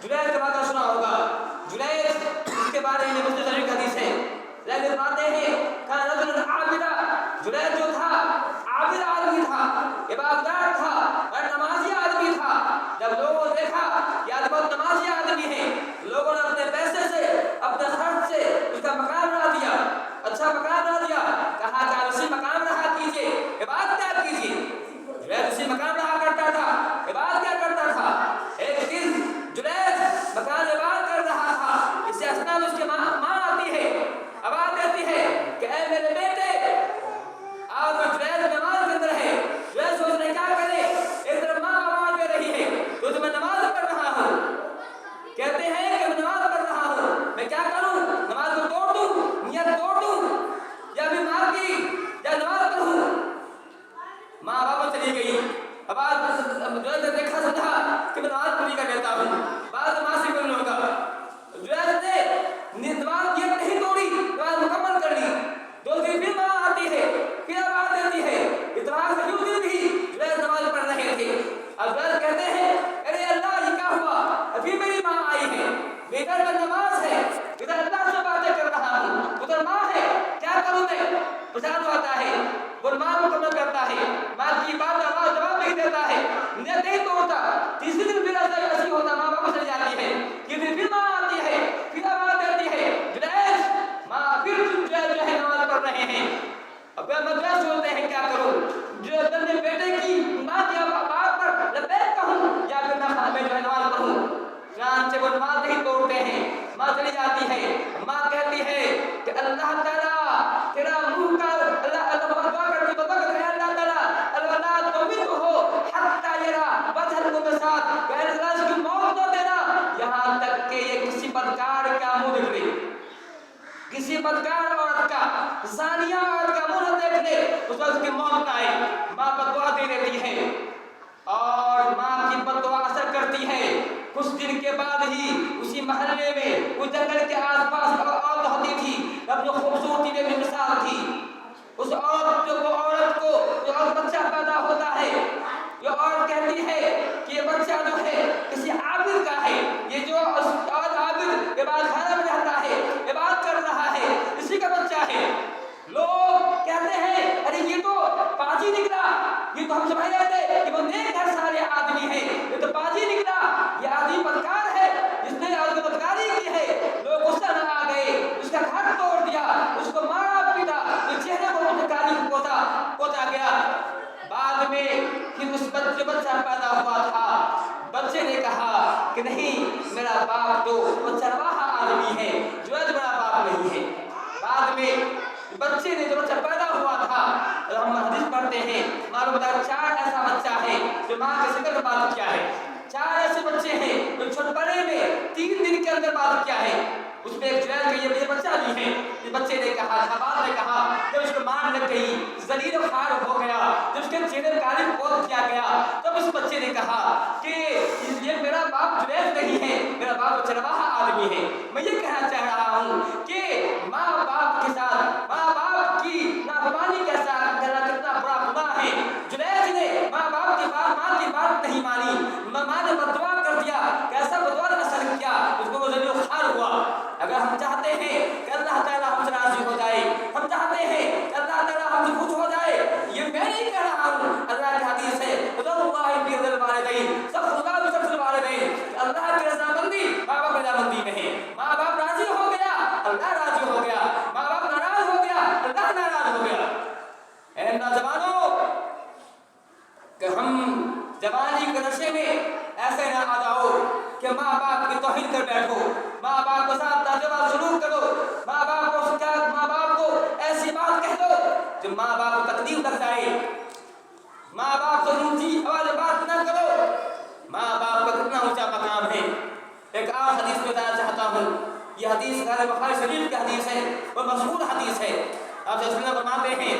جنید کا واقعہ سنا ہوگا. جنید اس کے بارے میں مسلم شریف حدیث ہے. لیکن باتیں ہیں کان رجل عابدا، جنید جو تھا عابد آدمی تھا، عبادتدار تھا اور نمازی آدمی تھا. جب لوگوں نے دیکھا کہ آج بہت نمازی آدمی ہے، لوگوں نے اپنے پیسے سے اپنے خرچ سے اس کا مقام بنا دیا، اچھا مقام بنا دیا. کہا کہ آپ اسی مقام رہا کیجیے، عبادت کیجیے. جنید اسی مقام رہا کرتا تھا، عبادت کیا کرتا تھا. ایک دن جنید مکان عبادت کر رہا تھا. اس سے اسنا میں اس کی ماں آتی ہے، آواز دیتی ہے کہ اے میرے بیٹے، آج جنید نماز کے اندر ہے. جنید سوچ رہے کیا کرے، ایک طرف ماں آواز دے رہی ہے تو میں نماز پڑھ رہا ہوں. کہتے ہیں کہ میں نماز پڑھ رہا ہوں، میں کیا کروں، نماز کو توڑ دوں، نیت توڑ دوں، یا بھی ماں کی یا نماز پڑھوں. ماں واپس چلی گئی. آواز جنید نے دیکھا سمجھا کہ میں نماز پوری کر لیتا ہوں، بعد ماں سے مل لوں گا. جنید نے نماز نیت نہیں توڑی، نماز مکمل کر لی. دو دن پھر ماں آتی ہے، پھر آواز دیتی ہے. اتفاق سے کیوں دن بھی جنید نماز پڑھ رہے تھے. اب جنید کہتے ہیں ارے اللہ یہ کیا ہوا، ابھی میری ماں آئی ہے، ادھر میں نماز ہے، ادھر اللہ سے باتیں کر رہا ہوں، ادھر ماں ہے، کیا کروں میں. پریشان ہوتا ہے، وہ نماز مکمل کرتا ہے، ماں کی بات آواز جواب نہیں دیتا ہے، نیت نہیں توڑتا. تیسرے دن پھر ایسی ہوتا، ماں واپس چلی جاتی ہے. یہ دن پھر ماں آتی ہے، پھر آواز دیتی ہے جنید. ماں پھر جو ہے نماز پڑھ رہے ہیں. اب مدرسہ سوچتے ہیں کیا کروں، جو اپنے بیٹے کی ماں کی بات پر لبیک کہوں یا پھر میں جو ہے نماز پڑھوں. چنانچہ وہ نماز نہیں توڑتے ہیں. ماں چلی جاتی ہے. ماں کہتی ہے کہ اللہ تعالیٰ تیرا منہ کا اللہ دعا کرتی تو اللہ تعالیٰ اللہ توفیق ہو حتی یرا وجہ کو کے ساتھ کہ اللہ اس کی موت نہ دینا یہاں تک کہ یہ کسی بدکار کا منہ دیکھ لے، کسی بدکار عورت کا، زانیہ عورت کا منہ دیکھ لے، اس وقت کی موت نہ آئے. ماں بد دعا دے دیتی ہے اور ماں کی بد دعا اثر کرتی ہے. کچھ دن کے بعد ہی اسی محلے میں اس جنگل کے آس پاس عورت ہوتی تھی، اپنی خوبصورتی میں بھی مثال تھی. اس عورت کو جو بچہ پیدا ہوتا ہے، جو عورت کہتی ہے کہ یہ بچہ جو ہے کسی عابد کا ہے، یہ جو عابد عبادت خانہ میں رہتا ہے، عبادت کر رہا ہے، اسی کا بچہ ہے. لوگ کہتے ہیں ارے یہ تو پاجی نکلا، یہ تو ہم سمجھ رہے تھے کہ وہ نیک ہے، سارے آدمی ہیں، یہ تو پاجی نکلا، یہ آدمی بدکار ہے، جس نے آدمی بدکاری کی ہے. لوگ غصہ نہ آ گئے، اس کا گھر توڑ دیا، اس کو مارا پیٹا، اس چہرے کو بدکاری پوتا گیا. بعد میں پھر اس بچہ پیدا ہوا تھا. بچے نے کہا کہ نہیں میرا باپ تو وہ چرواہا آدمی ہے، جو میرا باپ نہیں ہے. بعد میں بچے نے جو بچہ پیدا ہوا تھا، ہم حدیث پڑھتے ہیں معلوم ہوتا ہے 4 ایسا بچہ ہے جو ماں کے ذکر میں بات کیا ہے. 4 ایسے بچے ہیں جو چھوٹے بڑے میں 3 دن کے اندر بات کیا ہے. اس میں ایک جنید کا یہ بچہ بھی ہے. اس بچے نے کہا، شہباز نے کہا، جب اس کو مار لگ گئی، ذلیل و خوار ہو گیا، جب اس کے چہرے پر کالی پوت کیا گیا، تب اس بچے نے کہا کہ یہ میرا باپ جنید نہیں ہے، میرا باپ چرواہا آدمی ہے. میں یہ کہنا چاہ رہا ہوں کہ ماں باپ کے ساتھ ماں باپ کی نافرمانی کے ساتھ کرنا کتنا بڑا گناہ ہے. جنید نے ماں باپ کی بات، ماں کی بات نہیں مانی، ماں نے بددعا کر دیا. کیسا بددعا نے اثر کیا، اس کو وہ ذلیل و خوار ہوا. اگر ہم چاہتے ہیں کہ اللہ تعالیٰ ہم سے راضی ہو جائے، ہم چاہتے ہیں کہ اللہ تعالیٰ ہم سے خوش ہو جائے، یہ میں نہیں کہہ رہا ہوں، اللہ کی حدیث ہے رضا اللہ فی رضا الوالدین، سب خدا بھی سب سے والدین. اللہ کی رضامندی ماں باپ رضامندی میں ہے. ماں باپ راضی ہو گیا، اللہ راضی ہو گیا. ماں باپ ناراض ہو گیا، اللہ ناراض ہو گیا. اے نوجوانوں، کہ ہم جوانی کے نشے میں ایسے نہ آ جاؤ کہ ماں باپ کی توہین کر بیٹھو. ماں باپ کے ساتھ لاجواب سلوک کرو، ماں باپ کو ایسی بات کہہ دو جو ماں باپ کو تکلیف لگ جائے. ماں باپ سے اونچی آواز بات نہ کرو. ماں باپ کا کتنا اونچا مقام ہے. ایک اور حدیث کو بتانا چاہتا ہوں. یہ حدیث بخاری شریف کی حدیث ہے اور مشہور حدیث ہے. آپ صلی اللہ علیہ وسلم فرماتے ہیں